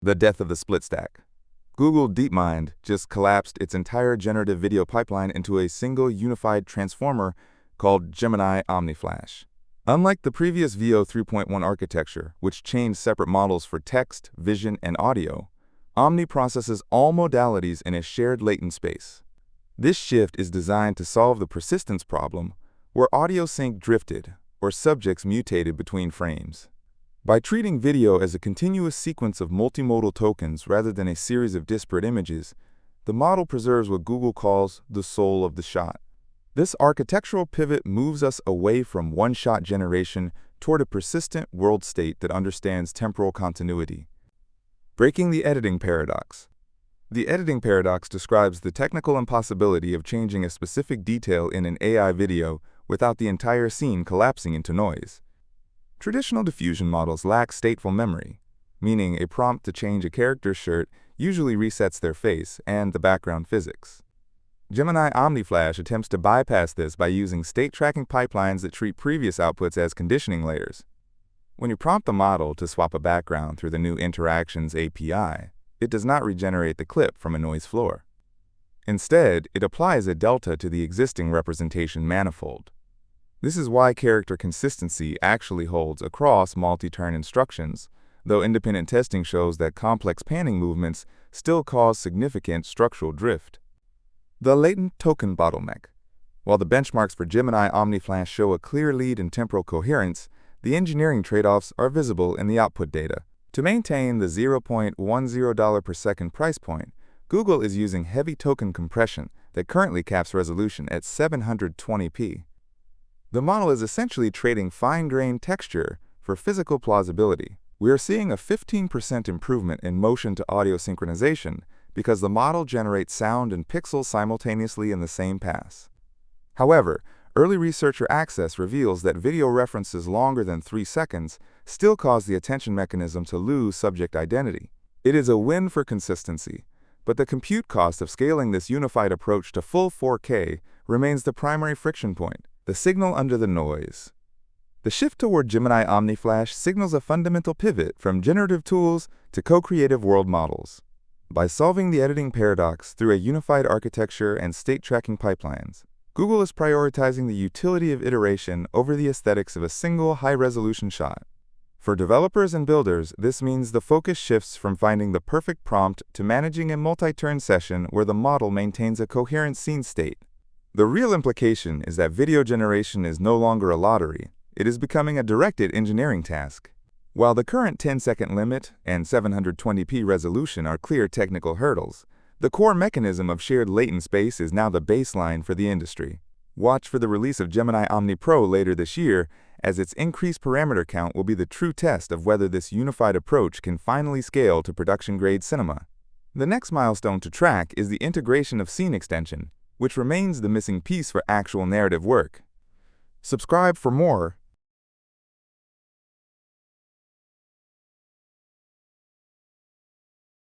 The death of the split stack. Google DeepMind just collapsed its entire generative video pipeline into a single unified transformer called Gemini Omni. Unlike the previous VO 3.1 architecture, which chained separate models for text, vision, and audio, Omni processes all modalities in a shared latent space. This shift is designed to solve the persistence problem, where audio sync drifted or subjects mutated between frames. By treating video as a continuous sequence of multimodal tokens rather than a series of disparate images, the model preserves what Google calls the soul of the shot. This architectural pivot moves us away from one-shot generation toward a persistent world state that understands temporal continuity. Breaking the editing paradox. The editing paradox describes the technical impossibility of changing a specific detail in an AI video without the entire scene collapsing into noise. Traditional diffusion models lack stateful memory, meaning a prompt to change a character's shirt usually resets their face and the background physics. Gemini Omni attempts to bypass this by using state-tracking pipelines that treat previous outputs as conditioning layers. When you prompt the model to swap a background through the new Interactions API, it does not regenerate the clip from a noise floor. Instead, it applies a delta to the existing representation manifold. This is why character consistency actually holds across multi-turn instructions, though independent testing shows that complex panning movements still cause significant structural drift. The latent token bottleneck. While the benchmarks for Gemini Omni show a clear lead in temporal coherence, the engineering trade-offs are visible in the output data. To maintain the $0.10 per second price point, Google is using heavy token compression that currently caps resolution at 720p. The model is essentially trading fine-grained texture for physical plausibility. We are seeing a 15% improvement in motion-to-audio synchronization because the model generates sound and pixels simultaneously in the same pass. However, early researcher access reveals that video references longer than 3 seconds still cause the attention mechanism to lose subject identity. It is a win for consistency, but the compute cost of scaling this unified approach to full 4K remains the primary friction point. The signal under the noise. The shift toward Gemini Omni signals a fundamental pivot from generative tools to co-creative world models. By solving the editing paradox through a unified architecture and state-tracking pipelines, Google is prioritizing the utility of iteration over the aesthetics of a single high-resolution shot. For developers and builders, this means the focus shifts from finding the perfect prompt to managing a multi-turn session where the model maintains a coherent scene state. The real implication is that video generation is no longer a lottery. It is becoming a directed engineering task. While the current 10-second limit and 720p resolution are clear technical hurdles, the core mechanism of shared latent space is now the baseline for the industry. Watch for the release of Gemini Omni Pro later this year, as its increased parameter count will be the true test of whether this unified approach can finally scale to production-grade cinema. The next milestone to track is the integration of scene extension, which remains the missing piece for actual narrative work. Subscribe for more